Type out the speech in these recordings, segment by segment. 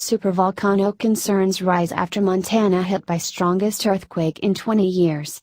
Supervolcano concerns rise after Montana hit by strongest earthquake in 20 years.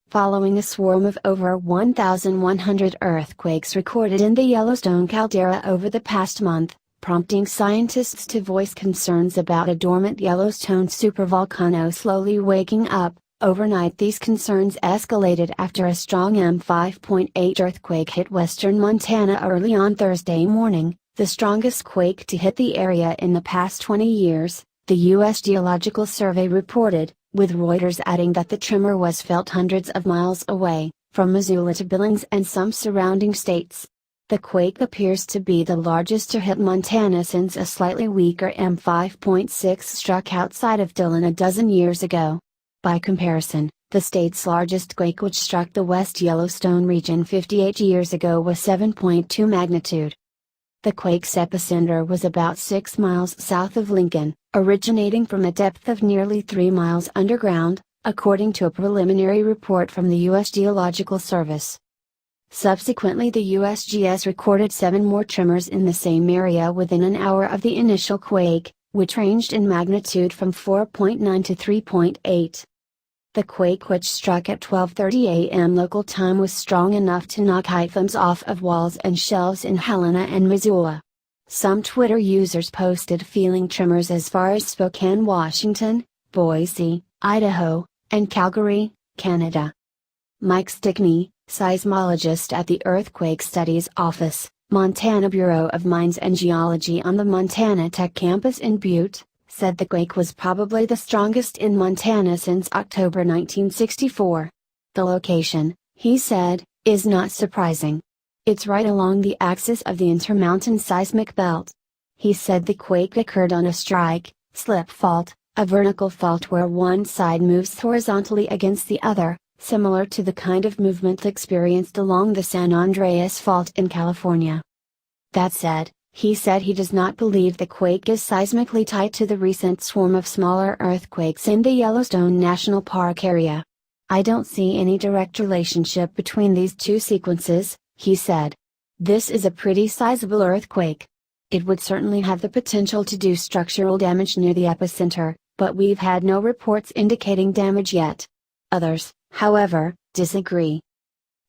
Following a swarm of over 1,100 earthquakes recorded in the Yellowstone caldera over the past month, prompting scientists to voice concerns about a dormant Yellowstone supervolcano slowly waking up, overnight these concerns escalated after a strong M5.8 earthquake hit western Montana early on Thursday morning, the strongest quake to hit the area in the past 20 years, the U.S. Geological Survey reported, with Reuters adding that the tremor was felt hundreds of miles away, from Missoula to Billings and some surrounding states. The quake appears to be the largest to hit Montana since a slightly weaker M5.6 struck outside of Dillon a dozen years ago. By comparison, the state's largest quake, which struck the West Yellowstone region 58 years ago, was 7.2 magnitude. The quake's epicenter was about 6 miles south of Lincoln, originating from a depth of nearly 3 miles underground, according to a preliminary report from the U.S. Geological Service. Subsequently, the USGS recorded 7 more tremors in the same area within an hour of the initial quake, which ranged in magnitude from 4.9 to 3.8. The quake, which struck at 12:30 a.m. local time, was strong enough to knock items off of walls and shelves in Helena and Missoula. Some Twitter users posted feeling tremors as far as Spokane, Washington, Boise, Idaho, and Calgary, Canada. Mike Stickney, seismologist at the Earthquake Studies Office, Montana Bureau of Mines and Geology on the Montana Tech campus in Butte, said the quake was probably the strongest in Montana since October 1964. The location, he said, is not surprising. It's right along the axis of the Intermountain seismic belt. He said the quake occurred on a strike-slip fault, a vertical fault where one side moves horizontally against the other, similar to the kind of movement experienced along the San Andreas Fault in California. That said, he said he does not believe the quake is seismically tied to the recent swarm of smaller earthquakes in the Yellowstone National Park area. I don't see any direct relationship between these two sequences, he said. This is a pretty sizable earthquake. It would certainly have the potential to do structural damage near the epicenter, but we've had no reports indicating damage yet. Others, however, disagree.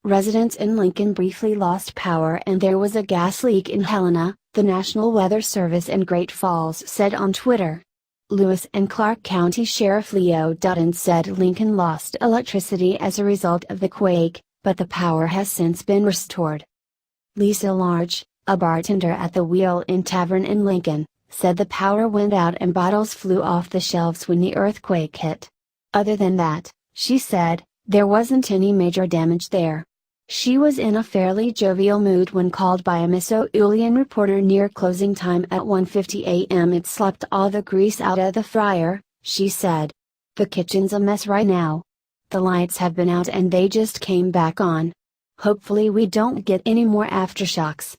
Residents in Lincoln briefly lost power and there was a gas leak in Helena, the National Weather Service in Great Falls said on Twitter. Lewis and Clark County Sheriff Leo Dutton said Lincoln lost electricity as a result of the quake, but the power has since been restored. Lisa Large, a bartender at the Wheel Inn Tavern in Lincoln, said the power went out and bottles flew off the shelves when the earthquake hit. Other than that, she said, there wasn't any major damage there. She was in a fairly jovial mood when called by a Missoulian reporter near closing time at 1:50 a.m. It slapped all the grease out of the fryer, she said. The kitchen's a mess right now. The lights have been out and they just came back on. Hopefully we don't get any more aftershocks.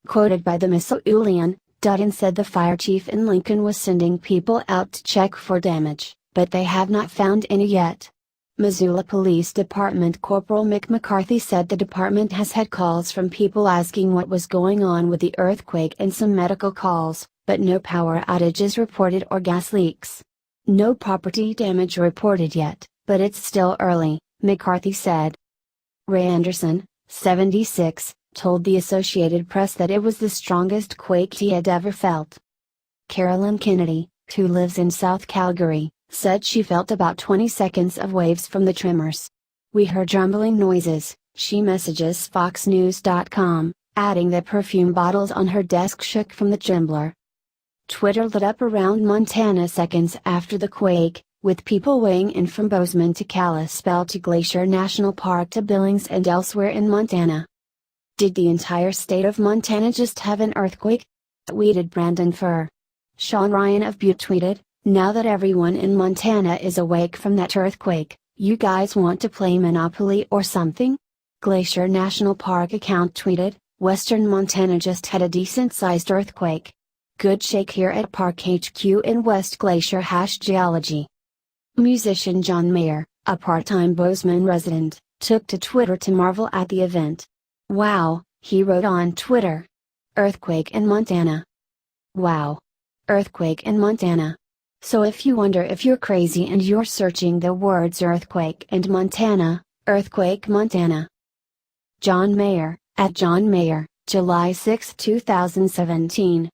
Quoted by the Missoulian, Dutton said the fire chief in Lincoln was sending people out to check for damage, but they have not found any yet. Missoula Police Department Corporal Mick McCarthy said the department has had calls from people asking what was going on with the earthquake and some medical calls, but no power outages reported or gas leaks. No property damage reported yet, but it's still early, McCarthy said. Ray Anderson, 76, told the Associated Press that it was the strongest quake he had ever felt. Carolyn Kennedy, who lives in South Calgary, said she felt about 20 seconds of waves from the tremors. We heard rumbling noises, she messages FoxNews.com, adding that perfume bottles on her desk shook from the trembler. Twitter lit up around Montana seconds after the quake, with people weighing in from Bozeman to Kalispell to Glacier National Park to Billings and elsewhere in Montana. Did the entire state of Montana just have an earthquake? Tweeted Brandon Furr. Sean Ryan of Butte tweeted, now that everyone in Montana is awake from that earthquake, you guys want to play Monopoly or something? Glacier National Park account tweeted, Western Montana just had a decent-sized earthquake. Good shake here at Park HQ in West Glacier #geology. Musician John Mayer, a part-time Bozeman resident, took to Twitter to marvel at the event. Wow, he wrote on Twitter. Earthquake in Montana. Wow. earthquake in Montana. So if you wonder if you're crazy and you're searching the words earthquake and Montana, earthquake Montana. John Mayer, at John Mayer, July 6, 2017.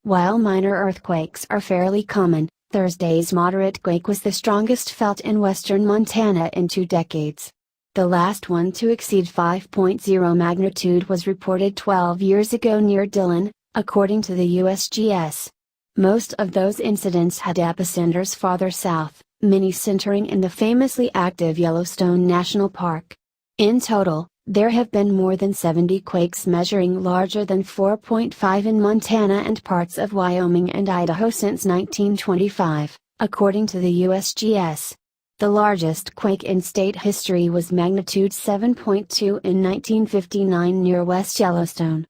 While minor earthquakes are fairly common, Thursday's moderate quake was the strongest felt in western Montana in 2 decades. The last one to exceed 5.0 magnitude was reported 12 years ago near Dillon, according to the USGS. Most of those incidents had epicenters farther south, many centering in the famously active Yellowstone National Park. In total, there have been more than 70 quakes measuring larger than 4.5 in Montana and parts of Wyoming and Idaho since 1925, according to the USGS. The largest quake in state history was magnitude 7.2 in 1959 near West Yellowstone.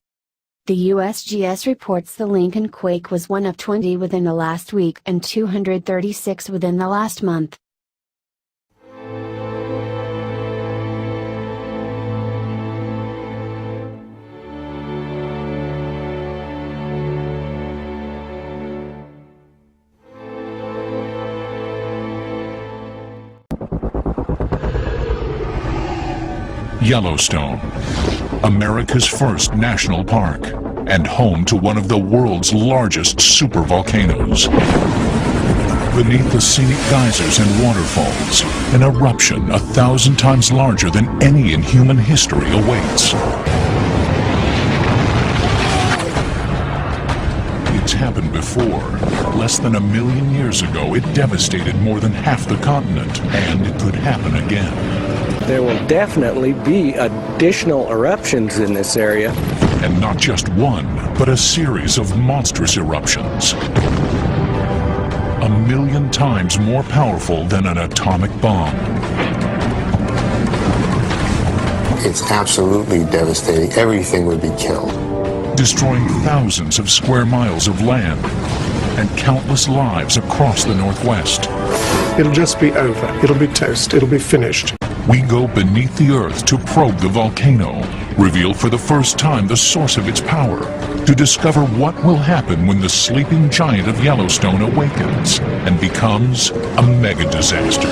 The USGS reports the Lincoln quake was one of 20 within the last week and 236 within the last month. Yellowstone, America's first national park, and home to one of the world's largest supervolcanoes. Beneath the scenic geysers and waterfalls, an eruption 1,000 times larger than any in human history awaits. It's happened before. Less than 1 million years ago, it devastated more than half the continent, and it could happen again. There will definitely be additional eruptions in this area. And not just one, but a series of monstrous eruptions. 1 million times more powerful than an atomic bomb. It's absolutely devastating. Everything would be killed. Destroying thousands of square miles of land and countless lives across the Northwest. It'll just be over. It'll be toast. It'll be finished. We go beneath the earth to probe the volcano, reveal for the first time the source of its power, to discover what will happen when the sleeping giant of Yellowstone awakens and becomes a mega disaster.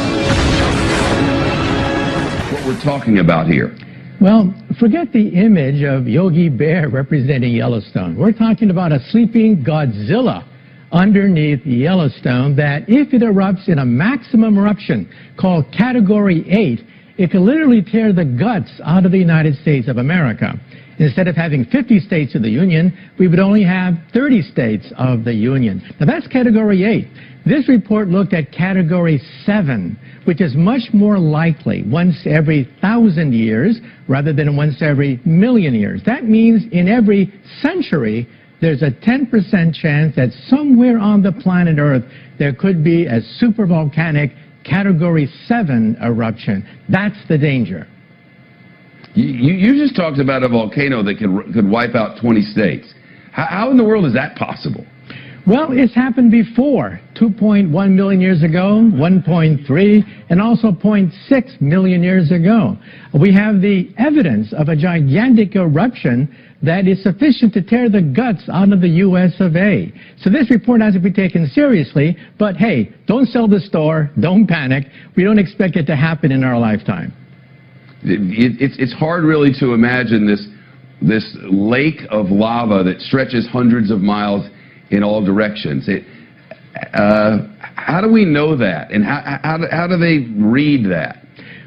What we're talking about here. Well, forget the image of Yogi Bear representing Yellowstone. We're talking about a sleeping Godzilla underneath Yellowstone that, if it erupts in a maximum eruption called Category 8, it could literally tear the guts out of the United States of America. Instead of having 50 states of the Union, we would only have 30 states of the Union. Now that's Category 8. This report looked at Category 7, which is much more likely once every 1,000 years rather than once every million years. That means in every century, there's a 10% chance that somewhere on the planet Earth there could be a supervolcanic Category 7 eruption. That's the danger. You just talked about a volcano that could wipe out 20 states. How in the world is that possible? Well, it's happened before. 2.1 million years ago, 1.3, and also 0.6 million years ago. We have the evidence of a gigantic eruption that is sufficient to tear the guts out of the U.S. of A. So this report has to be taken seriously, but hey, don't sell the store, don't panic. We don't expect it to happen in our lifetime. It's hard really to imagine this lake of lava that stretches hundreds of miles in all directions. How do we know that, and how do they read that?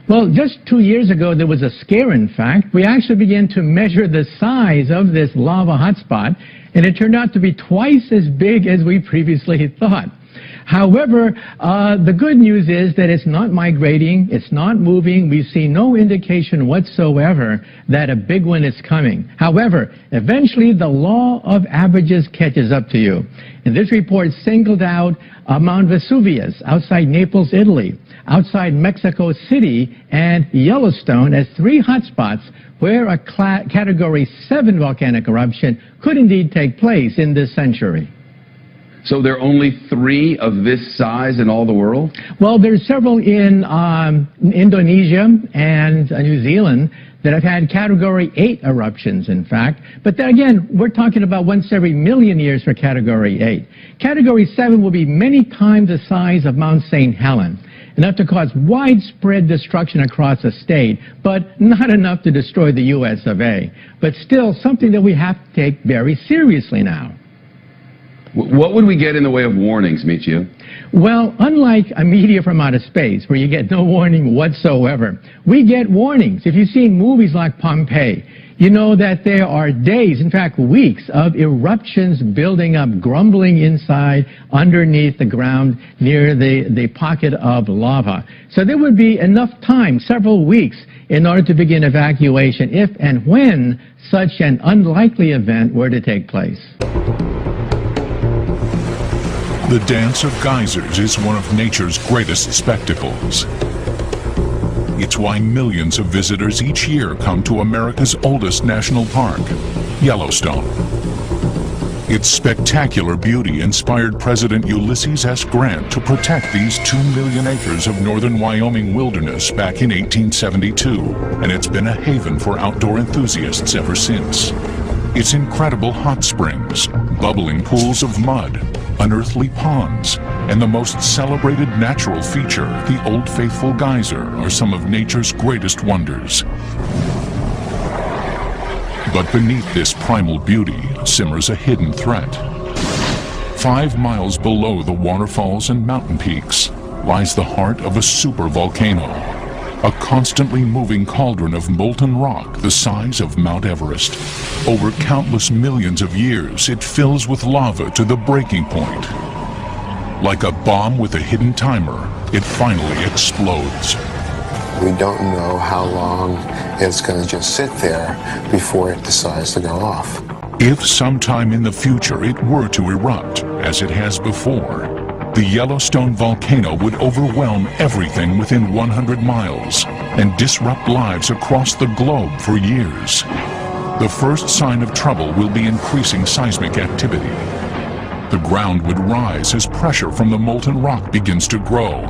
Well, just 2 years ago, there was a scare, in fact. We actually began to measure the size of this lava hotspot, and it turned out to be twice as big as we previously thought. However, the good news is that it's not migrating, it's not moving. We see no indication whatsoever that a big one is coming. However, eventually the law of averages catches up to you. And this report singled out Mount Vesuvius outside Naples, Italy, outside Mexico City, and Yellowstone as 3 hotspots where a Category 7 volcanic eruption could indeed take place in this century. So there are only 3 of this size in all the world? Well, there's several in Indonesia and New Zealand that have had Category 8 eruptions, in fact. But then again, we're talking about once every million years for Category 8. Category 7 will be many times the size of Mount St. Helens, enough to cause widespread destruction across a state, but not enough to destroy the US of A. But still something that we have to take very seriously now. What would we get in the way of warnings, Michio? Well, unlike a meteor from outer space, where you get no warning whatsoever, we get warnings. If you've seen movies like Pompeii, you know that there are days, in fact weeks, of eruptions building up, grumbling inside, underneath the ground, near the pocket of lava. So there would be enough time, several weeks, in order to begin evacuation if and when such an unlikely event were to take place. The dance of geysers is one of nature's greatest spectacles. It's why millions of visitors each year come to America's oldest national park, Yellowstone. Its spectacular beauty inspired President Ulysses S. Grant to protect these 2 million acres of northern Wyoming wilderness back in 1872, and it's been a haven for outdoor enthusiasts ever since. Its incredible hot springs, bubbling pools of mud, unearthly ponds, and the most celebrated natural feature, the Old Faithful Geyser, are some of nature's greatest wonders. But beneath this primal beauty simmers a hidden threat. 5 miles below the waterfalls and mountain peaks lies the heart of a supervolcano, a constantly moving cauldron of molten rock the size of Mount Everest. Over countless millions of years, it fills with lava to the breaking point. Like a bomb with a hidden timer, it finally explodes. We don't know how long it's going to just sit there before it decides to go off. If sometime in the future it were to erupt, as it has before, the Yellowstone volcano would overwhelm everything within 100 miles and disrupt lives across the globe for years. The first sign of trouble will be increasing seismic activity. The ground would rise as pressure from the molten rock begins to grow.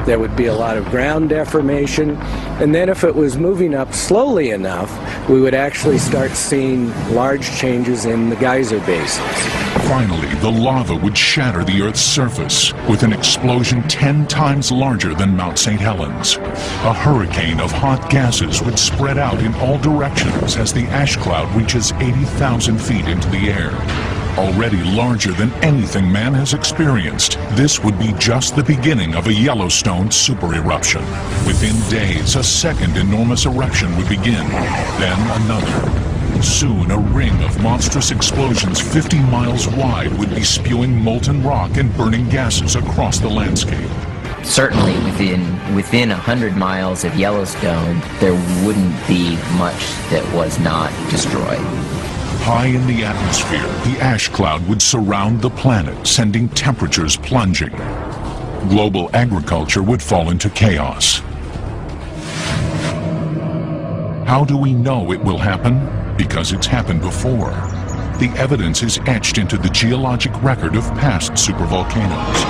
There would be a lot of ground deformation, and then if it was moving up slowly enough, we would actually start seeing large changes in the geyser basins. Finally, the lava would shatter the Earth's surface with an explosion 10 times larger than Mount St. Helens. A hurricane of hot gases would spread out in all directions as the ash cloud reaches 80,000 feet into the air. Already larger than anything man has experienced, this would be just the beginning of a Yellowstone super eruption. Within days, a second enormous eruption would begin, then another. Soon, a ring of monstrous explosions 50 miles wide would be spewing molten rock and burning gases across the landscape. Certainly within 100 miles of Yellowstone, there wouldn't be much that was not destroyed. High in the atmosphere, the ash cloud would surround the planet, sending temperatures plunging. Global agriculture would fall into chaos. How do we know it will happen? Because it's happened before. The evidence is etched into the geologic record of past supervolcanoes.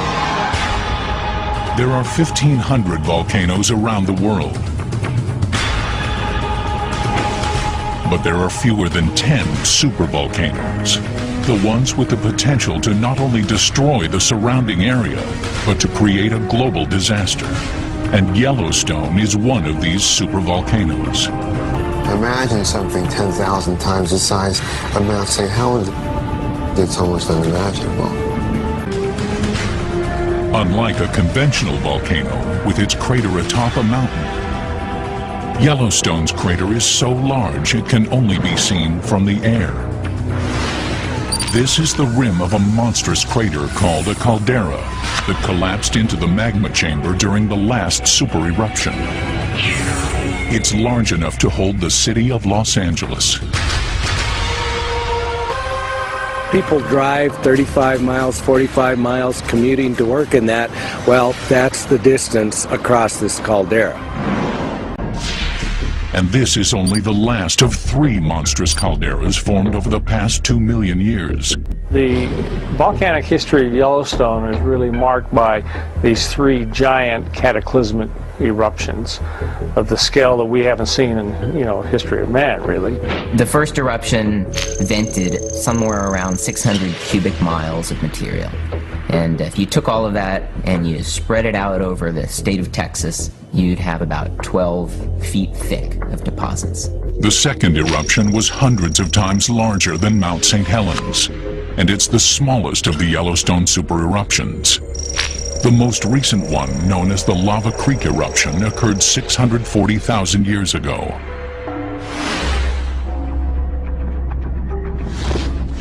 There are 1,500 volcanoes around the world. But there are fewer than 10 supervolcanoes, the ones with the potential to not only destroy the surrounding area, but to create a global disaster. And Yellowstone is one of these supervolcanoes. Imagine something 10,000 times the size of Mount St. Helens. It's almost unimaginable. Unlike a conventional volcano with its crater atop a mountain, Yellowstone's crater is so large it can only be seen from the air. This is the rim of a monstrous crater called a caldera that collapsed into the magma chamber during the last super eruption. It's large enough to hold the city of Los Angeles. People drive 35 miles, 45 miles commuting to work in that. Well, that's the distance across this caldera. And this is only the last of 3 monstrous calderas formed over the past 2 million years. The volcanic history of Yellowstone is really marked by these three giant cataclysmic eruptions of the scale that we haven't seen in, history of man, really. The first eruption vented somewhere around 600 cubic miles of material. And if you took all of that and you spread it out over the state of Texas, you'd have about 12 feet thick of deposits. The second eruption was hundreds of times larger than Mount St. Helens, and it's the smallest of the Yellowstone supereruptions. The most recent one, known as the Lava Creek eruption, occurred 640,000 years ago.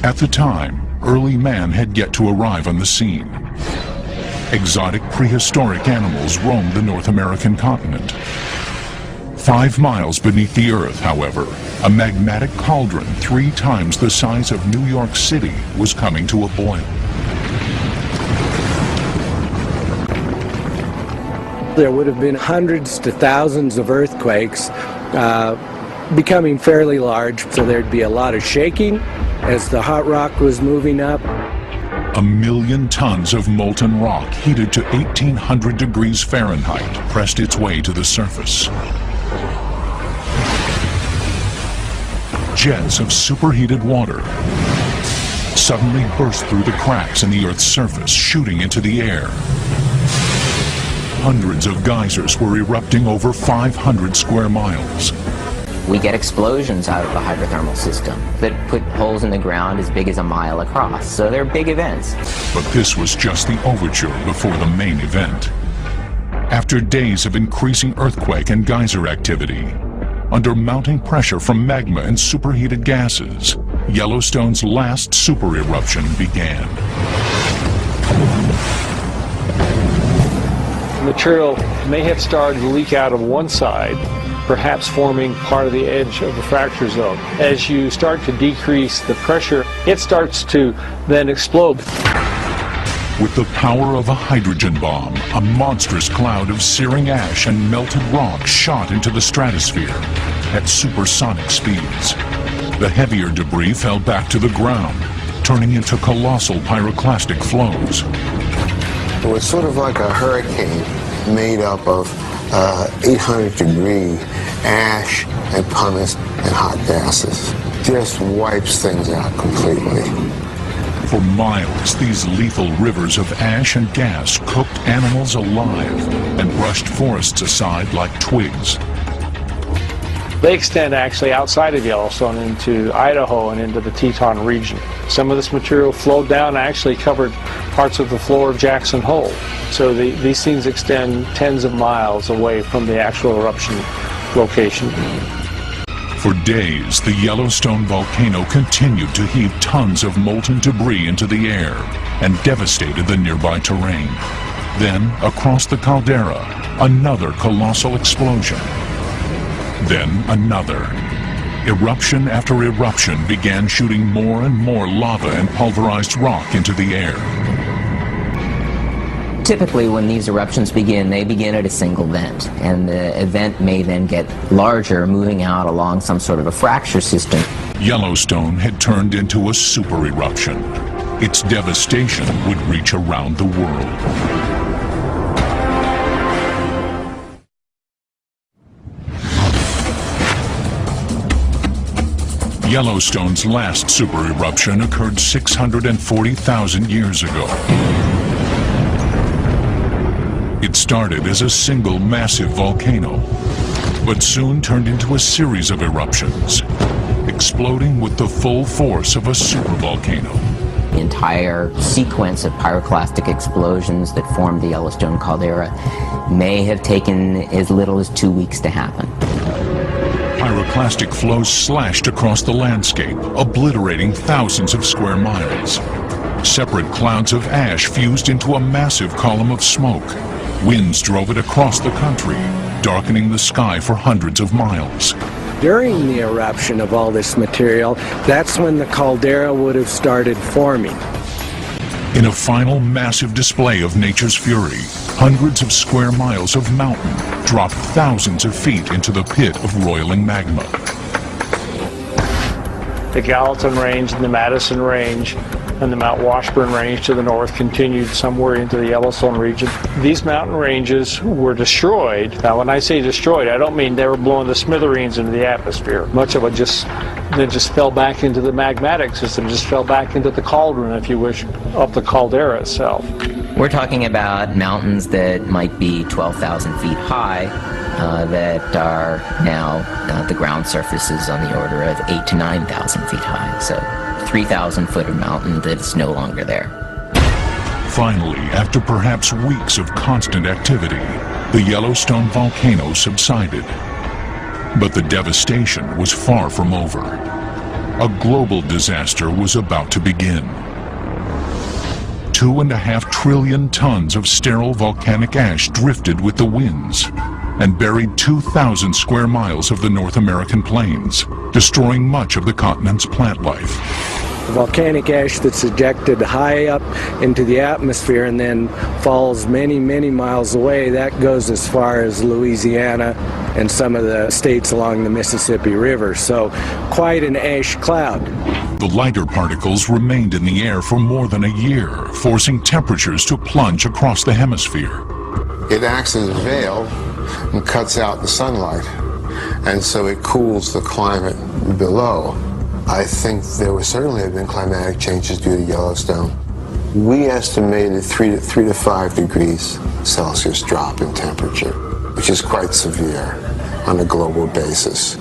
At the time, early man had yet to arrive on the scene. Exotic prehistoric animals roamed the North American continent. 5 miles beneath the earth, however, a magmatic cauldron 3 times the size of New York City was coming to a boil. There would have been hundreds to thousands of earthquakes becoming fairly large, so there'd be a lot of shaking as the hot rock was moving up. 1 million tons of molten rock heated to 1,800 degrees Fahrenheit pressed its way to the surface. Jets of superheated water suddenly burst through the cracks in the Earth's surface, shooting into the air. Hundreds of geysers were erupting over 500 square miles. We get explosions out of the hydrothermal system that put holes in the ground as big as a mile across. So they're big events. But this was just the overture before the main event. After days of increasing earthquake and geyser activity, under mounting pressure from magma and superheated gases, Yellowstone's last super eruption began. Material may have started to leak out of one side, perhaps forming part of the edge of the fracture zone. As you start to decrease the pressure, it starts to then explode. With the power of a hydrogen bomb, a monstrous cloud of searing ash and melted rock shot into the stratosphere at supersonic speeds. The heavier debris fell back to the ground, turning into colossal pyroclastic flows. It was sort of like a hurricane made up of 800-degree ash and pumice and hot gases. Just wipes things out completely. For miles, these lethal rivers of ash and gas cooked animals alive and brushed forests aside like twigs. They extend actually outside of Yellowstone into Idaho and into the Teton region. Some of this material flowed down and actually covered parts of the floor of Jackson Hole. So these things extend tens of miles away from the actual eruption location. For days, the Yellowstone volcano continued to heave tons of molten debris into the air and devastated the nearby terrain. Then, across the caldera, another colossal explosion. Then another. Eruption after eruption began shooting more and more lava and pulverized rock into the air. Typically, when these eruptions begin, they begin at a single vent, and the event may then get larger, moving out along some sort of a fracture system. Yellowstone had turned into a super eruption. Its devastation would reach around the world. Yellowstone's last super eruption occurred 640,000 years ago. It started as a single massive volcano, but soon turned into a series of eruptions, exploding with the full force of a supervolcano. The entire sequence of pyroclastic explosions that formed the Yellowstone caldera may have taken as little as 2 weeks to happen. Pyroclastic flows slashed across the landscape, obliterating thousands of square miles. Separate clouds of ash fused into a massive column of smoke. Winds drove it across the country, darkening the sky for hundreds of miles. During the eruption of all this material, that's when the caldera would have started forming. In a final massive display of nature's fury, hundreds of square miles of mountain dropped thousands of feet into the pit of roiling magma. The Gallatin Range and the Madison Range and the Mount Washburn Range to the north continued somewhere into the Yellowstone region. These mountain ranges were destroyed. Now, when I say destroyed, I don't mean they were blown to smithereens into the atmosphere. Much of it just fell back into the magmatic system, just fell back into the cauldron, if you wish, of the caldera itself. We're talking about mountains that might be 12,000 feet high, that are now, the ground surface is on the order of 8,000 to 9,000 feet high. So 3,000 foot of mountain that's no longer there. Finally, after perhaps weeks of constant activity, the Yellowstone volcano subsided. But the devastation was far from over. A global disaster was about to begin. 2.5 trillion tons of sterile volcanic ash drifted with the winds and buried 2,000 square miles of the North American plains, destroying much of the continent's plant life. The volcanic ash that's ejected high up into the atmosphere and then falls many, many miles away, that goes as far as Louisiana and some of the states along the Mississippi River. So quite an ash cloud. The lighter particles remained in the air for more than a year, forcing temperatures to plunge across the hemisphere. It acts as a veil and cuts out the sunlight, and so it cools the climate below. I think there would certainly have been climatic changes due to Yellowstone. We estimated 3 to 5 degrees Celsius drop in temperature, which is quite severe on a global basis.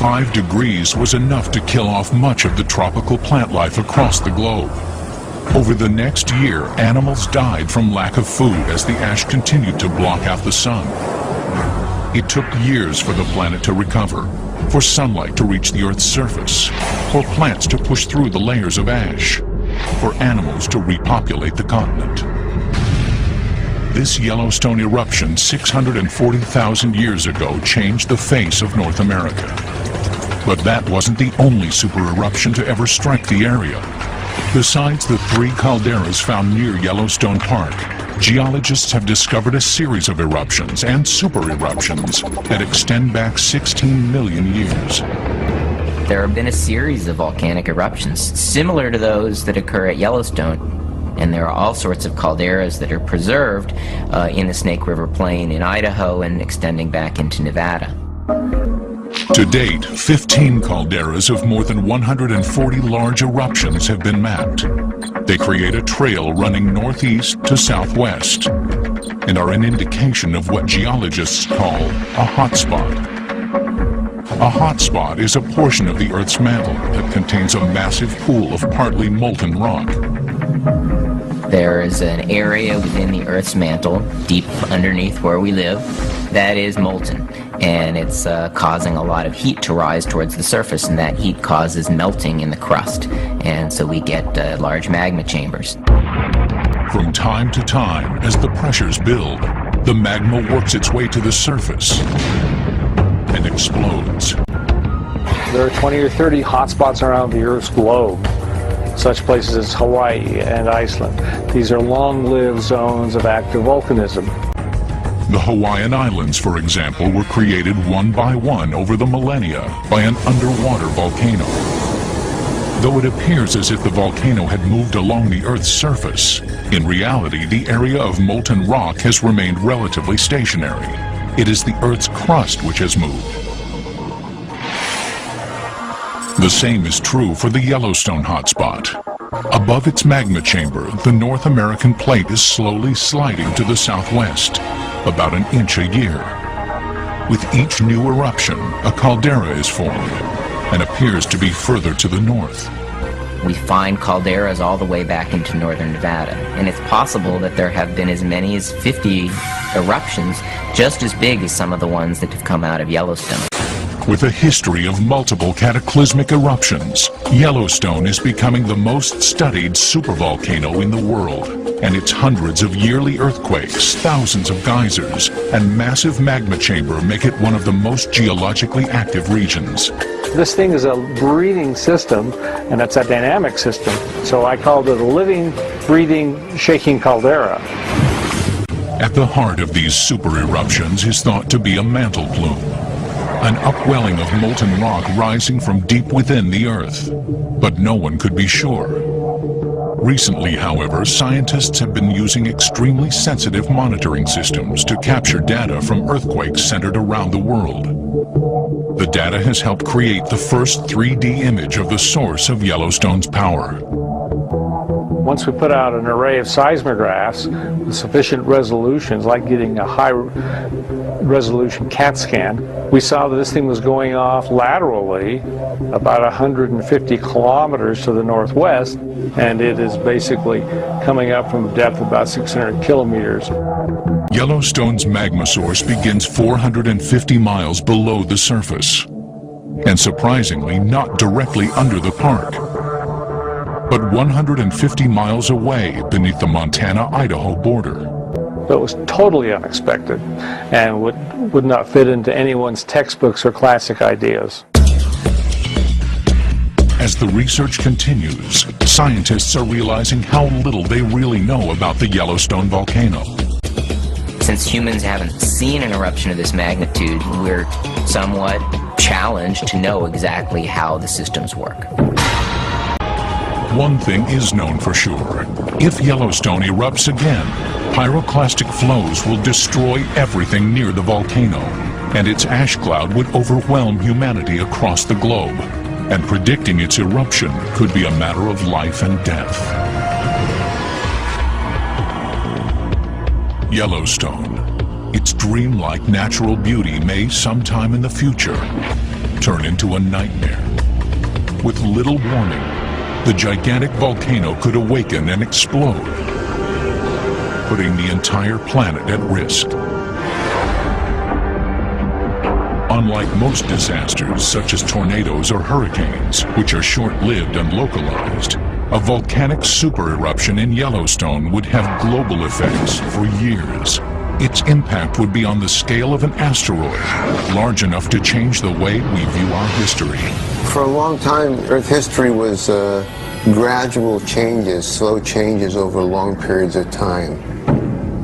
5 degrees was enough to kill off much of the tropical plant life across the globe. Over the next year, animals died from lack of food as the ash continued to block out the sun. It took years for the planet to recover, for sunlight to reach the Earth's surface, for plants to push through the layers of ash, for animals to repopulate the continent. This Yellowstone eruption 640,000 years ago changed the face of North America. But that wasn't the only super eruption to ever strike the area. Besides the 3 calderas found near Yellowstone Park, geologists have discovered a series of eruptions and super eruptions that extend back 16 million years. There have been a series of volcanic eruptions similar to those that occur at Yellowstone, and there are all sorts of calderas that are preserved in the Snake River Plain in Idaho and extending back into Nevada. To date, 15 calderas of more than 140 large eruptions have been mapped. They create a trail running northeast to southwest and are an indication of what geologists call a hotspot. A hotspot is a portion of the Earth's mantle that contains a massive pool of partly molten rock. There is an area within the Earth's mantle, deep underneath where we live, that is molten, and it's causing a lot of heat to rise towards the surface, and that heat causes melting in the crust, and so we get large magma chambers. From time to time, as the pressures build, the magma works its way to the surface and explodes. There are 20 or 30 hotspots around the Earth's globe, such places as Hawaii and Iceland. These are long-lived zones of active volcanism. The Hawaiian Islands, for example, were created one by one over the millennia by an underwater volcano. Though it appears as if the volcano had moved along the Earth's surface, in reality, the area of molten rock has remained relatively stationary. It is the Earth's crust which has moved. The same is true for the Yellowstone hotspot. Above its magma chamber, the North American plate is slowly sliding to the southwest, about an inch a year. With each new eruption, a caldera is formed and appears to be further to the north. We find calderas all the way back into northern Nevada, and it's possible that there have been as many as 50 eruptions, just as big as some of the ones that have come out of Yellowstone. With a history of multiple cataclysmic eruptions, Yellowstone is becoming the most studied supervolcano in the world, and its hundreds of yearly earthquakes, thousands of geysers, and massive magma chamber make it one of the most geologically active regions. This thing is a breathing system, and it's a dynamic system, so I called it a living, breathing, shaking caldera. At the heart of these super eruptions is thought to be a mantle plume, an upwelling of molten rock rising from deep within the Earth. But no one could be sure. Recently, however, scientists have been using extremely sensitive monitoring systems to capture data from earthquakes centered around the world. The data has helped create the first 3D image of the source of Yellowstone's power. Once we put out an array of seismographs with sufficient resolutions, like getting a high-resolution CAT scan, we saw that this thing was going off laterally about 150 kilometers to the northwest, and it is basically coming up from a depth of about 600 kilometers. Yellowstone's magma source begins 450 miles below the surface, and surprisingly not directly under the park, but 150 miles away beneath the Montana-Idaho border. So it was totally unexpected and would not fit into anyone's textbooks or classic ideas. As the research continues, scientists are realizing how little they really know about the Yellowstone volcano. Since humans haven't seen an eruption of this magnitude, we're somewhat challenged to know exactly how the systems work. One thing is known for sure. If Yellowstone erupts again, pyroclastic flows will destroy everything near the volcano, and its ash cloud would overwhelm humanity across the globe. And predicting its eruption could be a matter of life and death. Yellowstone. Its dreamlike natural beauty may, sometime in the future, turn into a nightmare. With little warning, the gigantic volcano could awaken and explode, putting the entire planet at risk. Unlike most disasters, such as tornadoes or hurricanes, which are short-lived and localized, a volcanic supereruption in Yellowstone would have global effects for years. Its impact would be on the scale of an asteroid, large enough to change the way we view our history. For a long time, Earth history was gradual changes, slow changes over long periods of time.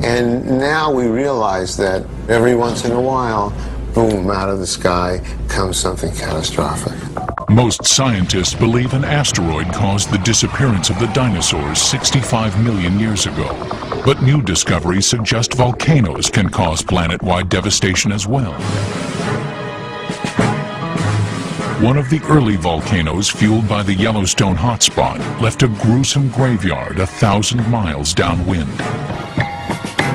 And now we realize that every once in a while, boom, out of the sky comes something catastrophic. Most scientists believe an asteroid caused the disappearance of the dinosaurs 65 million years ago. But new discoveries suggest volcanoes can cause planet-wide devastation as well. One of the early volcanoes fueled by the Yellowstone hotspot left a gruesome graveyard 1,000 miles downwind.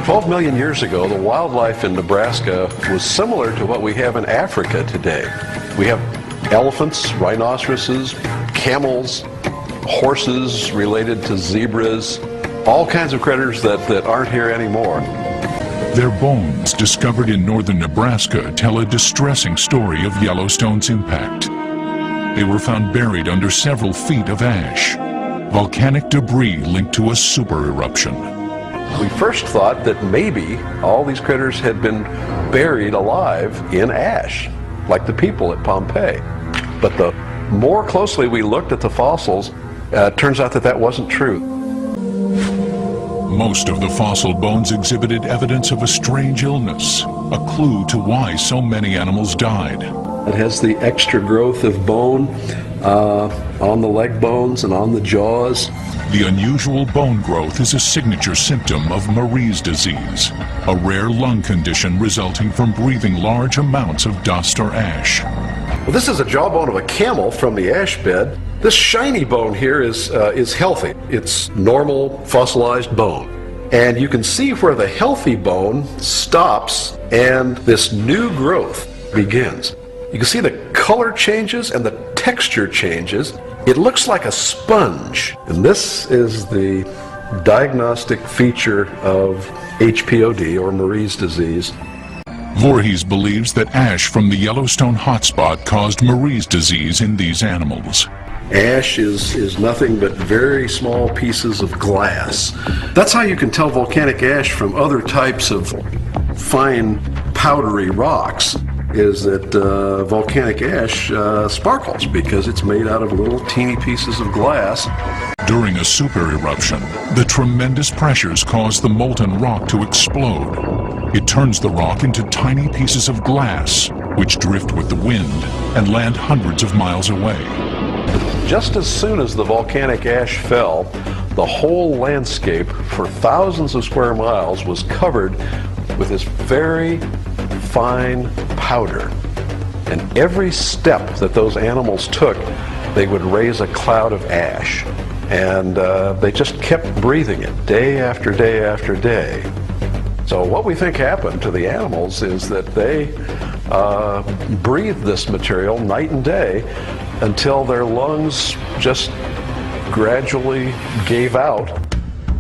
12 million years ago, the wildlife in Nebraska was similar to what we have in Africa today. We have elephants, rhinoceroses, camels, horses related to zebras, all kinds of critters that aren't here anymore. Their bones, discovered in northern Nebraska, tell a distressing story of Yellowstone's impact. They were found buried under several feet of ash, volcanic debris linked to a super eruption. We first thought that maybe all these critters had been buried alive in ash, like the people at Pompeii. But the more closely we looked at the fossils, it turns out that that wasn't true. Most of the fossil bones exhibited evidence of a strange illness, a clue to why so many animals died. It has the extra growth of bone on the leg bones and on the jaws. The unusual bone growth is a signature symptom of Marie's disease, a rare lung condition resulting from breathing large amounts of dust or ash. Well, this is a jawbone of a camel from the ash bed. This shiny bone here is healthy. It's normal fossilized bone. And you can see where the healthy bone stops and this new growth begins. You can see the color changes and the texture changes. It looks like a sponge. And this is the diagnostic feature of HPOD, or Marie's disease. Voorhees believes that ash from the Yellowstone hotspot caused Marie's disease in these animals. Ash is nothing but very small pieces of glass. That's how you can tell volcanic ash from other types of fine powdery rocks, is that volcanic ash sparkles because it's made out of little teeny pieces of glass. During a super eruption, the tremendous pressures cause the molten rock to explode. It turns the rock into tiny pieces of glass, which drift with the wind and land hundreds of miles away. Just as soon as the volcanic ash fell, the whole landscape for thousands of square miles was covered with this very fine powder. And every step that those animals took, they would raise a cloud of ash. And they just kept breathing it day after day after day. So what we think happened to the animals is that they breathed this material night and day until their lungs just gradually gave out.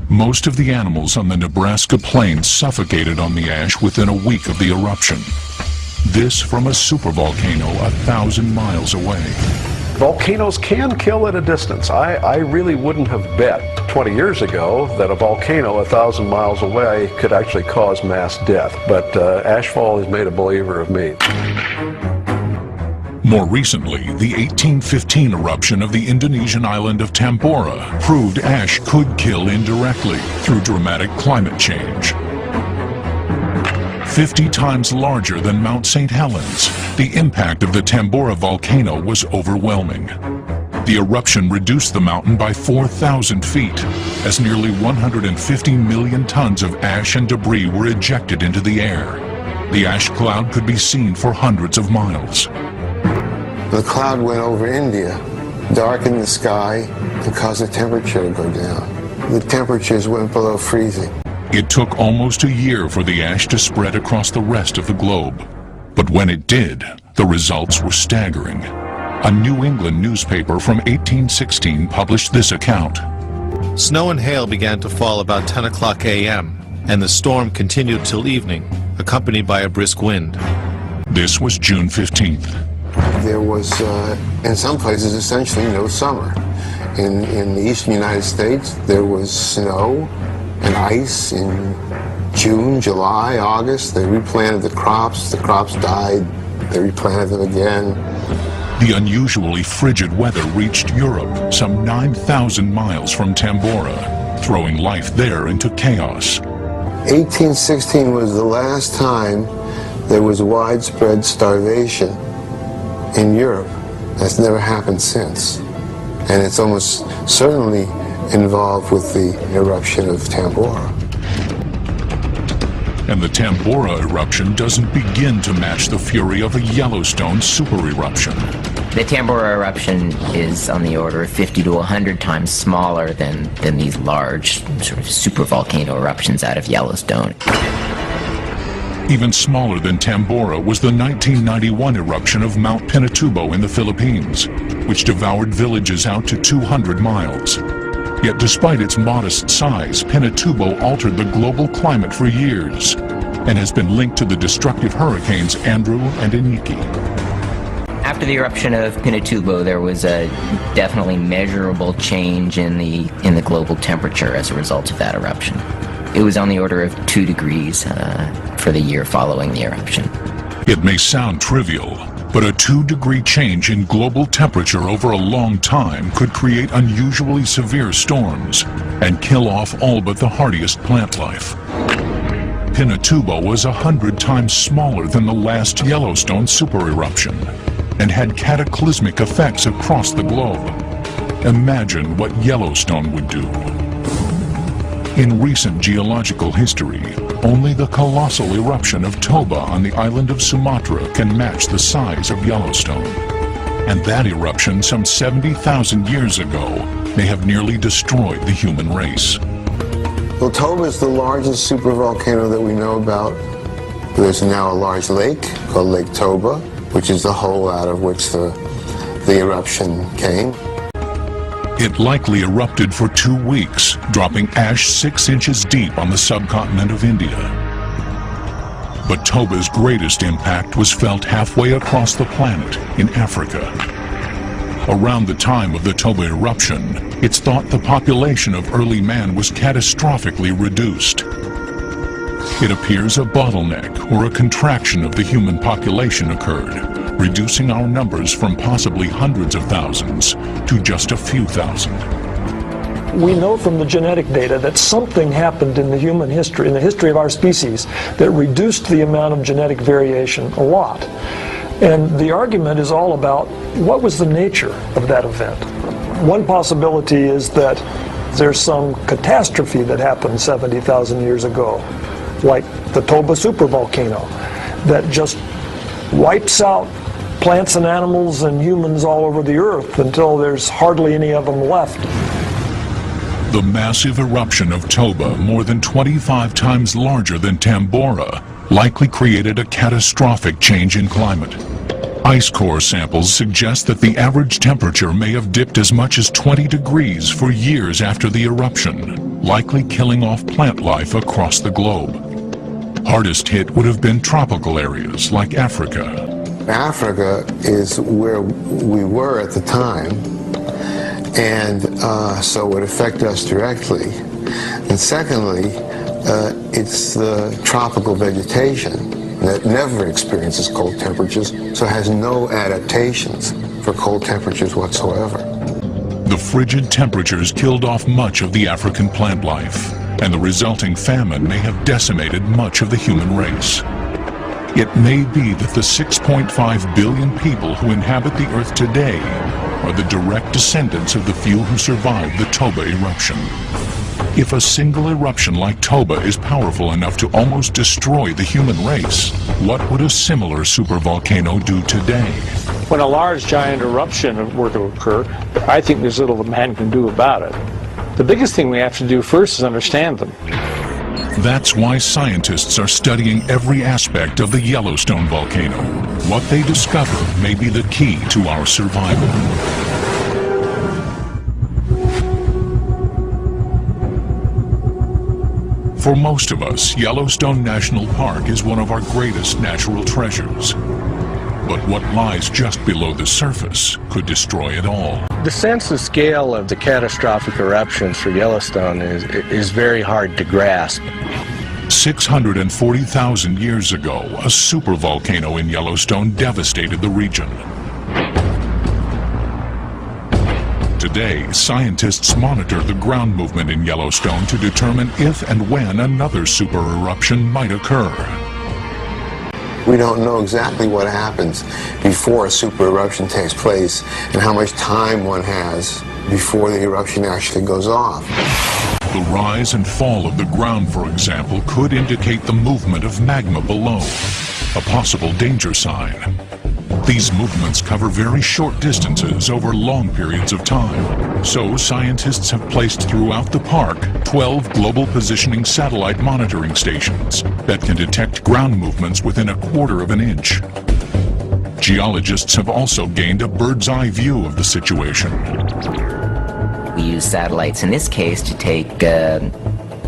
Most of the animals on the Nebraska plains suffocated on the ash within a week of the eruption. This from a supervolcano 1,000 miles away. Volcanoes can kill at a distance. I really wouldn't have bet 20 years ago that a volcano 1,000 miles away could actually cause mass death, but ashfall has made a believer of me. More recently, the 1815 eruption of the Indonesian island of Tambora proved ash could kill indirectly through dramatic climate change. 50 times larger than Mount St. Helens, the impact of the Tambora volcano was overwhelming. The eruption reduced the mountain by 4,000 feet, as nearly 150 million tons of ash and debris were ejected into the air. The ash cloud could be seen for hundreds of miles. The cloud went over India, darkened the sky, and caused the temperature to go down. The temperatures went below freezing. It took almost a year for the ash to spread across the rest of the globe. But when it did, the results were staggering. A New England newspaper from 1816 published this account. Snow and hail began to fall about 10 o'clock a.m., and the storm continued till evening, accompanied by a brisk wind. This was June 15th. There was, in some places, essentially no summer. In the eastern United States, there was snow and ice in June, July, August. They replanted the crops died, they replanted them again. The unusually frigid weather reached Europe, some 9,000 miles from Tambora, throwing life there into chaos. 1816 was the last time there was widespread starvation in Europe. That's never happened since. And it's almost certainly involved with the eruption of Tambora. And the Tambora eruption doesn't begin to match the fury of a Yellowstone super eruption. The Tambora eruption is on the order of 50 to 100 times smaller than these large sort of supervolcano eruptions out of Yellowstone. Even smaller than Tambora was the 1991 eruption of Mount Pinatubo in the Philippines, which devoured villages out to 200 miles. Yet despite its modest size, Pinatubo altered the global climate for years and has been linked to the destructive hurricanes Andrew and Iniki. After the eruption of Pinatubo, there was a definitely measurable change in the global temperature as a result of that eruption. It was on the order of 2 degrees for the year following the eruption. It may sound trivial, but a 2-degree change in global temperature over a long time could create unusually severe storms and kill off all but the hardiest plant life. Pinatubo was 100 times smaller than the last Yellowstone super eruption and had cataclysmic effects across the globe. Imagine what Yellowstone would do. In recent geological history, only the colossal eruption of Toba on the island of Sumatra can match the size of Yellowstone. And that eruption some 70,000 years ago may have nearly destroyed the human race. Well, Toba is the largest supervolcano that we know about. There's now a large lake called Lake Toba, which is the hole out of which the eruption came. It likely erupted for 2 weeks, dropping ash 6 inches deep on the subcontinent of India. But Toba's greatest impact was felt halfway across the planet in Africa. Around the time of the Toba eruption, it's thought the population of early man was catastrophically reduced. It appears a bottleneck or a contraction of the human population occurred, reducing our numbers from possibly hundreds of thousands to just a few thousand. We know from the genetic data that something happened in the human history, in the history of our species, that reduced the amount of genetic variation a lot. And the argument is all about what was the nature of that event. One possibility is that there's some catastrophe that happened 70,000 years ago, like the Toba supervolcano, that just wipes out plants and animals and humans all over the earth until there's hardly any of them left. The massive eruption of Toba, more than 25 times larger than Tambora, likely created a catastrophic change in climate. Ice core samples suggest that the average temperature may have dipped as much as 20 degrees for years after the eruption, likely killing off plant life across the globe. Hardest hit would have been tropical areas like Africa. Africa is where we were at the time, and so it would affect us directly. And secondly, it's the tropical vegetation that never experiences cold temperatures, so has no adaptations for cold temperatures whatsoever. The frigid temperatures killed off much of the African plant life, and the resulting famine may have decimated much of the human race. It may be that the 6.5 billion people who inhabit the Earth today are the direct descendants of the few who survived the Toba eruption. If a single eruption like Toba is powerful enough to almost destroy the human race, what would a similar supervolcano do today? When a large giant eruption were to occur, I think there's little that man can do about it. The biggest thing we have to do first is understand them. That's why scientists are studying every aspect of the Yellowstone volcano. What they discover may be the key to our survival. For most of us, Yellowstone National Park is one of our greatest natural treasures. But what lies just below the surface could destroy it all. The sense of scale of the catastrophic eruptions for Yellowstone is very hard to grasp. 640,000 years ago, a supervolcano in Yellowstone devastated the region. Today, scientists monitor the ground movement in Yellowstone to determine if and when another super eruption might occur. We don't know exactly what happens before a super eruption takes place and how much time one has before the eruption actually goes off. The rise and fall of the ground, for example, could indicate the movement of magma below, a possible danger sign. These movements cover very short distances over long periods of time. So scientists have placed throughout the park 12 global positioning satellite monitoring stations that can detect ground movements within a quarter of an inch. Geologists have also gained a bird's eye view of the situation. We use satellites in this case to take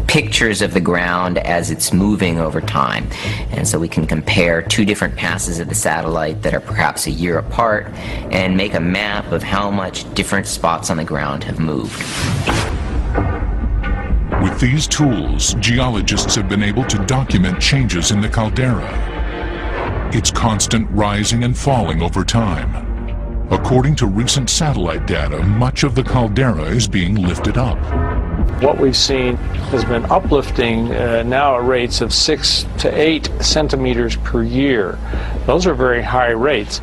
pictures of the ground as it's moving over time. And so we can compare two different passes of the satellite that are perhaps a year apart and make a map of how much different spots on the ground have moved. With these tools, geologists have been able to document changes in the caldera, its constant rising and falling over time. According to recent satellite data, much of the caldera is being lifted up. What we've seen has been uplifting now at rates of 6 to 8 centimeters per year. Those are very high rates.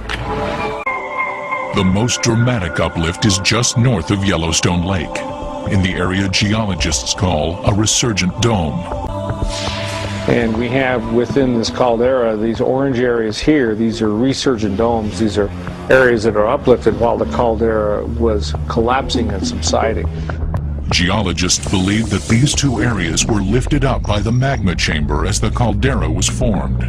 The most dramatic uplift is just north of Yellowstone Lake, in the area geologists call a resurgent dome. And we have within this caldera these orange areas here. These are resurgent domes. These are areas that are uplifted while the caldera was collapsing and subsiding. Geologists believe that these two areas were lifted up by the magma chamber as the caldera was formed.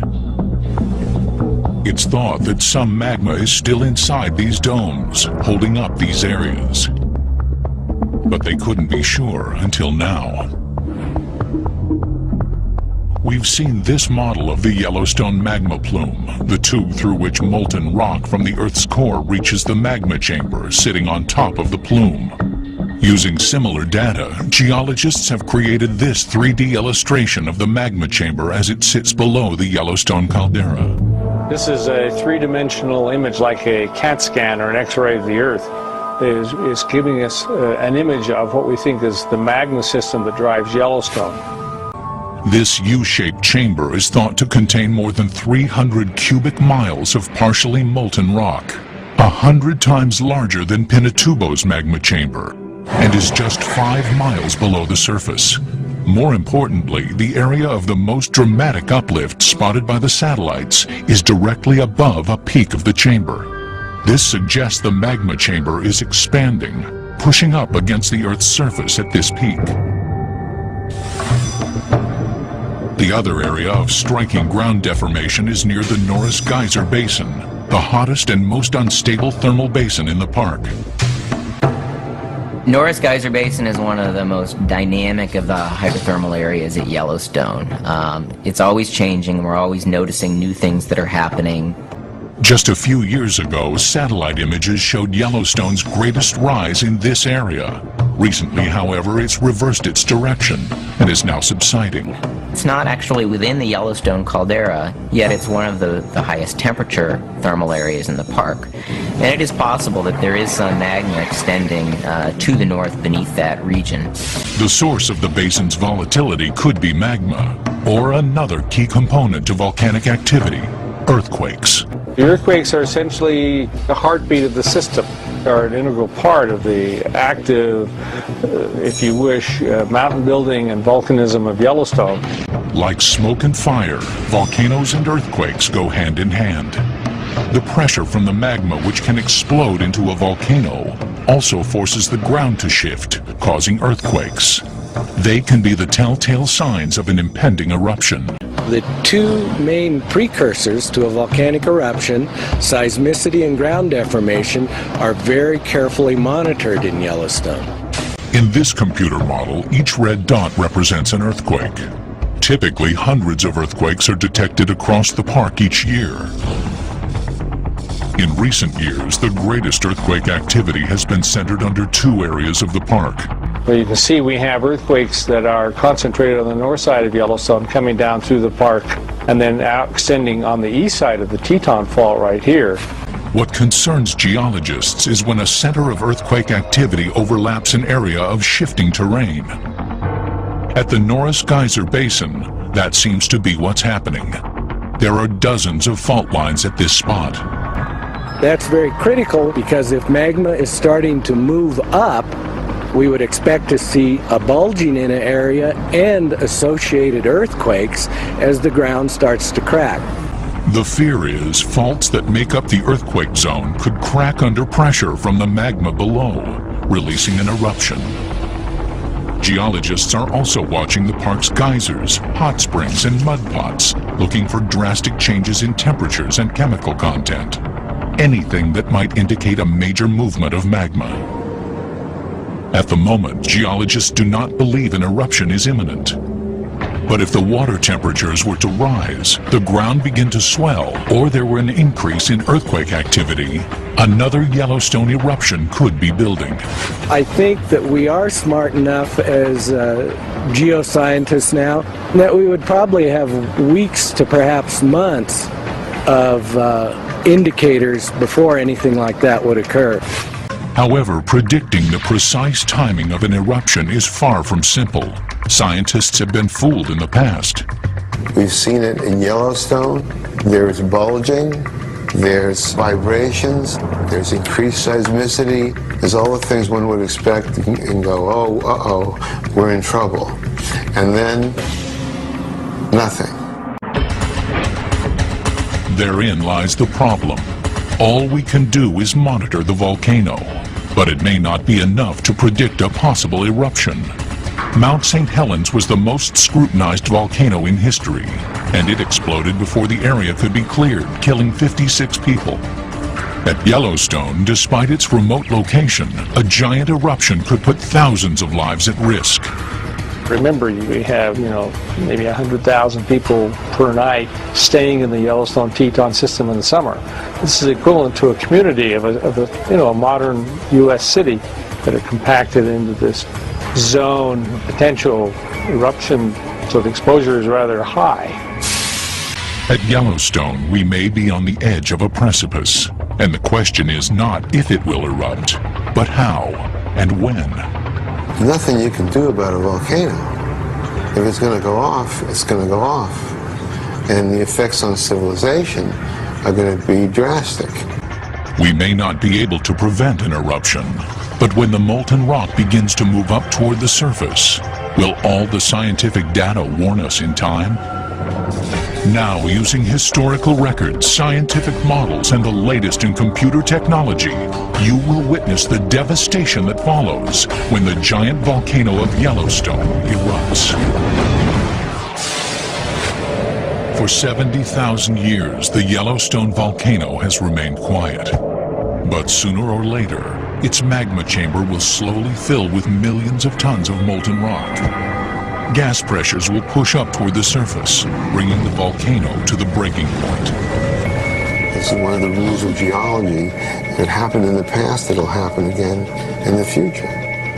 It's thought that some magma is still inside these domes, holding up these areas. But they couldn't be sure until now. We've seen this model of the Yellowstone magma plume, the tube through which molten rock from the Earth's core reaches the magma chamber sitting on top of the plume. Using similar data, geologists have created this 3D illustration of the magma chamber as it sits below the Yellowstone caldera. This is a three-dimensional image like a CAT scan or an X-ray of the Earth. It is giving us an image of what we think is the magma system that drives Yellowstone. This U-shaped chamber is thought to contain more than 300 cubic miles of partially molten rock, 100 times larger than Pinatubo's magma chamber, and is just 5 miles below the surface. More importantly, the area of the most dramatic uplift spotted by the satellites is directly above a peak of the chamber. This suggests the magma chamber is expanding, pushing up against the Earth's surface at this peak. The other area of striking ground deformation is near the Norris Geyser Basin, the hottest and most unstable thermal basin in the park. Norris Geyser Basin is one of the most dynamic of the hydrothermal areas at Yellowstone. It's always changing, and we're always noticing new things that are happening. Just a few years ago, satellite images showed Yellowstone's greatest rise in this area. Recently, however, it's reversed its direction and is now subsiding. It's not actually within the Yellowstone caldera, yet it's one of the highest temperature thermal areas in the park. And it is possible that there is some magma extending to the north beneath that region. The source of the basin's volatility could be magma, or another key component to volcanic activity, earthquakes. The earthquakes are essentially the heartbeat of the system, are an integral part of the active, if you wish, mountain building and volcanism of Yellowstone. Like smoke and fire, volcanoes and earthquakes go hand in hand. The pressure from the magma, which can explode into a volcano, also forces the ground to shift, causing earthquakes. They can be the telltale signs of an impending eruption. The two main precursors to a volcanic eruption, seismicity and ground deformation, are very carefully monitored in Yellowstone. In this computer model, each red dot represents an earthquake. Typically, hundreds of earthquakes are detected across the park each year. In recent years, the greatest earthquake activity has been centered under two areas of the park. Well, you can see we have earthquakes that are concentrated on the north side of Yellowstone coming down through the park and then out extending on the east side of the Teton Fault right here. What concerns geologists is when a center of earthquake activity overlaps an area of shifting terrain. At the Norris Geyser Basin, that seems to be what's happening. There are dozens of fault lines at this spot. That's very critical because if magma is starting to move up, we would expect to see a bulging in an area and associated earthquakes as the ground starts to crack. The fear is faults that make up the earthquake zone could crack under pressure from the magma below, releasing an eruption. Geologists are also watching the park's geysers, hot springs, and mud pots, looking for drastic changes in temperatures and chemical content. Anything that might indicate a major movement of magma. At the moment, geologists do not believe an eruption is imminent. But if the water temperatures were to rise, the ground begin to swell, or there were an increase in earthquake activity, another Yellowstone eruption could be building. I think that we are smart enough as geoscientists now that we would probably have weeks to perhaps months of indicators before anything like that would occur. However, predicting the precise timing of an eruption is far from simple. Scientists have been fooled in the past. We've seen it in Yellowstone. There's bulging, there's vibrations, there's increased seismicity. There's all the things one would expect and go, oh, uh-oh, we're in trouble. And then, nothing. Therein lies the problem. All we can do is monitor the volcano, but it may not be enough to predict a possible eruption. Mount St. Helens was the most scrutinized volcano in history, and it exploded before the area could be cleared, killing 56 people. At Yellowstone, despite its remote location, a giant eruption could put thousands of lives at risk. Remember, we have, maybe 100,000 people per night staying in the Yellowstone Teton system in the summer. This is equivalent to a community of a modern U.S. city that are compacted into this zone of potential eruption, so the exposure is rather high. At Yellowstone, we may be on the edge of a precipice, and the question is not if it will erupt, but how and when. Nothing you can do about a volcano. If it's going to go off, it's going to go off. And the effects on civilization are going to be drastic. We may not be able to prevent an eruption, But when the molten rock begins to move up toward the surface, will all the scientific data warn us in time? Now, using historical records, scientific models, and the latest in computer technology, you will witness the devastation that follows when the giant volcano of Yellowstone erupts. For 70,000 years, the Yellowstone volcano has remained quiet. But sooner or later, its magma chamber will slowly fill with millions of tons of molten rock. Gas pressures will push up toward the surface, bringing the volcano to the breaking point. This is one of the rules of geology. If it happened in the past, it'll happen again in the future.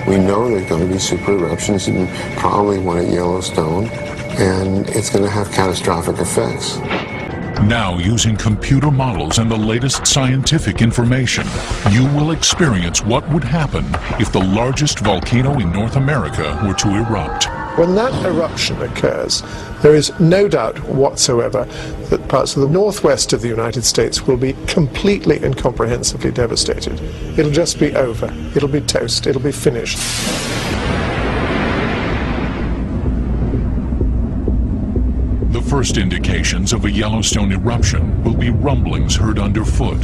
We know there's going to be super eruptions, and probably one at Yellowstone, and it's going to have catastrophic effects. Now, using computer models and the latest scientific information, you will experience what would happen if the largest volcano in North America were to erupt. When that eruption occurs, there is no doubt whatsoever that parts of the northwest of the United States will be completely and comprehensively devastated. It'll just be over. It'll be toast. It'll be finished. The first indications of a Yellowstone eruption will be rumblings heard underfoot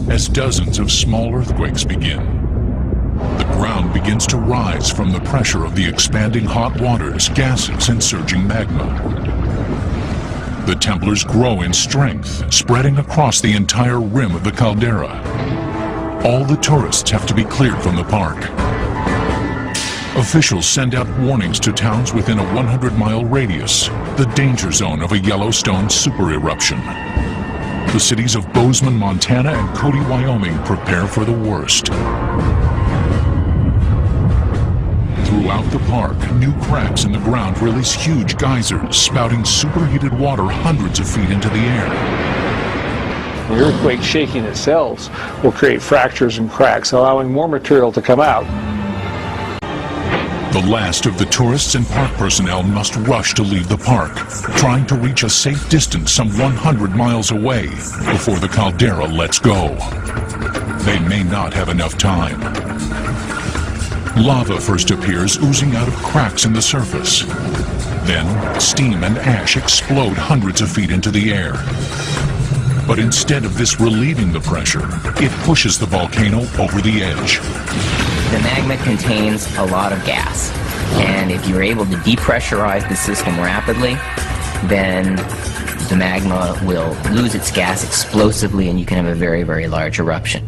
as dozens of small earthquakes begin. The ground begins to rise from the pressure of the expanding hot waters, gases, and surging magma. The temblors grow in strength, spreading across the entire rim of the caldera. All the tourists have to be cleared from the park. Officials send out warnings to towns within a 100-mile radius, the danger zone of a Yellowstone super eruption. The cities of Bozeman, Montana, and Cody, Wyoming prepare for the worst. Throughout the park, new cracks in the ground release huge geysers, spouting superheated water hundreds of feet into the air. The earthquake shaking itself will create fractures and cracks, allowing more material to come out. The last of the tourists and park personnel must rush to leave the park, trying to reach a safe distance some 100 miles away before the caldera lets go. They may not have enough time. Lava first appears, oozing out of cracks in the surface. Then, steam and ash explode hundreds of feet into the air. But instead of this relieving the pressure, it pushes the volcano over the edge. The magma contains a lot of gas, and if you're able to depressurize the system rapidly, then the magma will lose its gas explosively and you can have a very, very large eruption.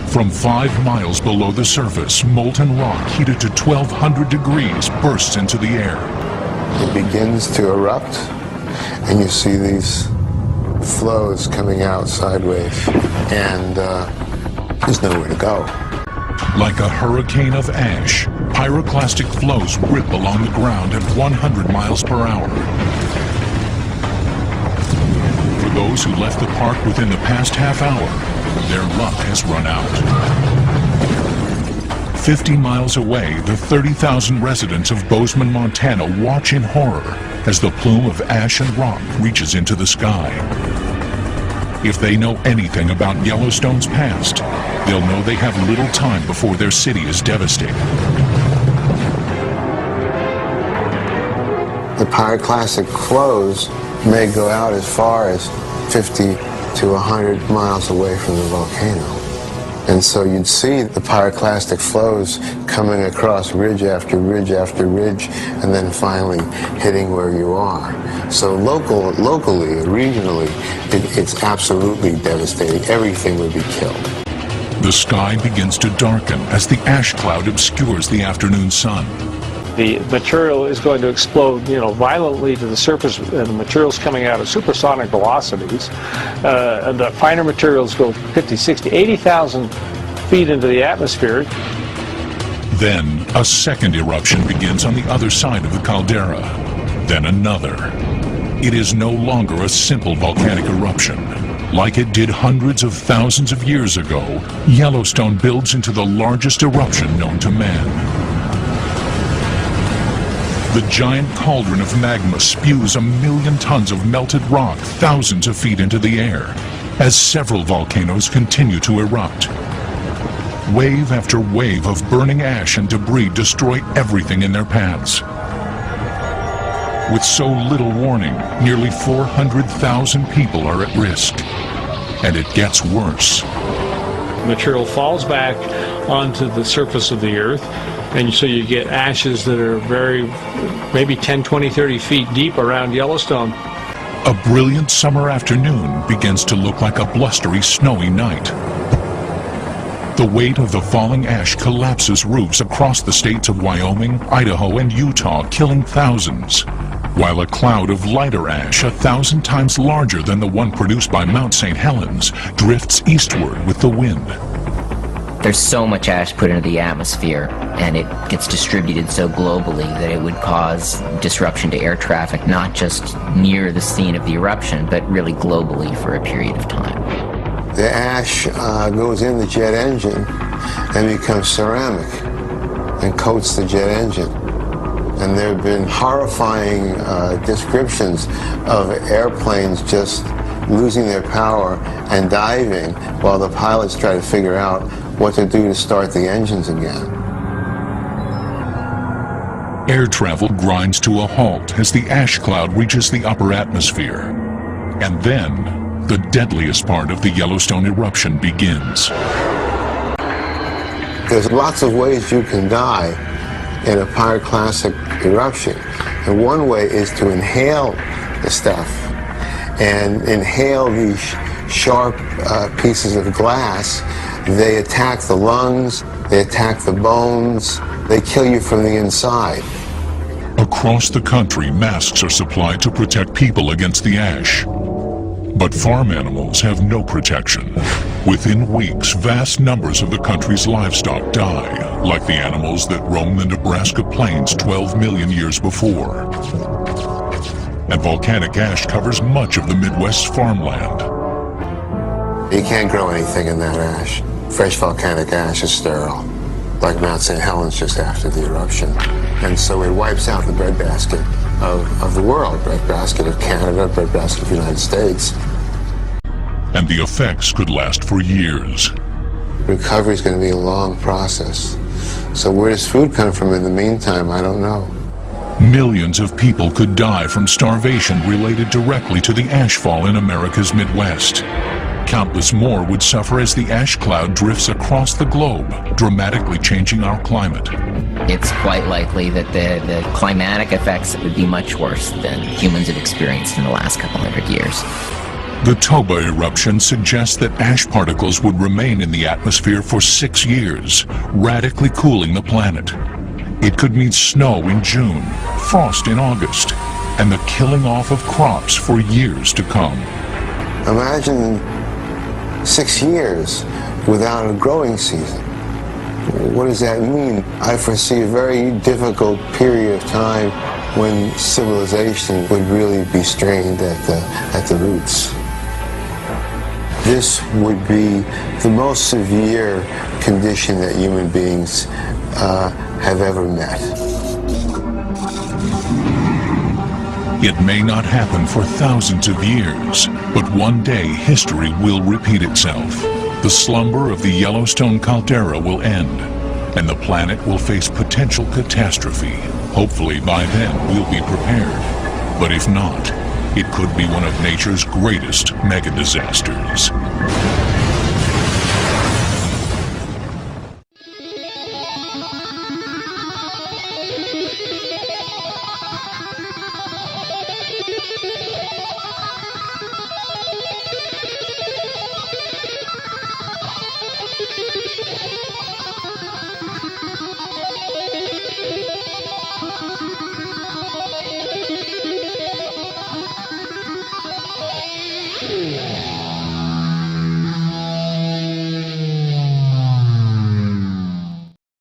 From 5 miles below the surface, molten rock heated to 1,200 degrees bursts into the air. It begins to erupt, and you see these flows coming out sideways, and there's nowhere to go. Like a hurricane of ash, pyroclastic flows rip along the ground at 100 miles per hour. For those who left the park within the past half hour, their luck has run out. 50 miles away, the 30,000 residents of Bozeman, Montana watch in horror as the plume of ash and rock reaches into the sky. If they know anything about Yellowstone's past, they'll know they have little time before their city is devastated. The pyroclastic flows may go out as far as 50 to 100 miles away from the volcano. And so you'd see the pyroclastic flows coming across ridge after ridge after ridge, and then finally hitting where you are. So locally, regionally, it's absolutely devastating. Everything would be killed. The sky begins to darken as the ash cloud obscures the afternoon sun. The material is going to explode, violently to the surface, and the material's coming out at supersonic velocities. And the finer materials go 50, 60, 80,000 feet into the atmosphere. Then, a second eruption begins on the other side of the caldera. Then another. It is no longer a simple volcanic eruption. Like it did hundreds of thousands of years ago, Yellowstone builds into the largest eruption known to man. The giant cauldron of magma spews 1 million tons of melted rock thousands of feet into the air as several volcanoes continue to erupt. Wave after wave of burning ash and debris destroy everything in their paths. With so little warning, nearly 400,000 people are at risk. And it gets worse. Material falls back onto the surface of the earth, and so you get ashes that are maybe 10, 20, 30 feet deep around Yellowstone. A brilliant summer afternoon begins to look like a blustery, snowy night. The weight of the falling ash collapses roofs across the states of Wyoming, Idaho, and Utah, killing thousands, while a cloud of lighter ash, 1,000 times larger than the one produced by Mount St. Helens, drifts eastward with the wind. There's so much ash put into the atmosphere, and it gets distributed so globally that it would cause disruption to air traffic, not just near the scene of the eruption, but really globally for a period of time. The ash goes in the jet engine and becomes ceramic and coats the jet engine. And there have been horrifying descriptions of airplanes just losing their power and diving while the pilots try to figure out what to do to start the engines again. Air travel grinds to a halt as the ash cloud reaches the upper atmosphere. And then, the deadliest part of the Yellowstone eruption begins. There's lots of ways you can die in a pyroclastic eruption. And one way is to inhale the stuff and inhale these sharp pieces of glass. They attack the lungs, they attack the bones, they kill you from the inside. Across the country, masks are supplied to protect people against the ash. But farm animals have no protection. Within weeks, vast numbers of the country's livestock die, like the animals that roam the Nebraska plains 12 million years before. And volcanic ash covers much of the Midwest's farmland. You can't grow anything in that ash. Fresh volcanic ash is sterile, like Mount St. Helens just after the eruption. And so it wipes out the breadbasket of the world, breadbasket of Canada, breadbasket of the United States. And the effects could last for years. Recovery is going to be a long process. So where does food come from in the meantime? I don't know. Millions of people could die from starvation related directly to the ashfall in America's Midwest. Countless more would suffer as the ash cloud drifts across the globe, dramatically changing our climate. It's quite likely that the climatic effects would be much worse than humans have experienced in the last couple hundred years. The Toba eruption suggests that ash particles would remain in the atmosphere for 6 years, radically cooling the planet. It could mean snow in June, frost in August, and the killing off of crops for years to come. Imagine 6 years without a growing season. What does that mean? I foresee a very difficult period of time when civilization would really be strained at the roots. This would be the most severe condition that human beings have ever met. It may not happen for thousands of years, but one day history will repeat itself. The slumber of the Yellowstone caldera will end, and the planet will face potential catastrophe. Hopefully by then we'll be prepared. But if not, it could be one of nature's greatest mega disasters. Yeah.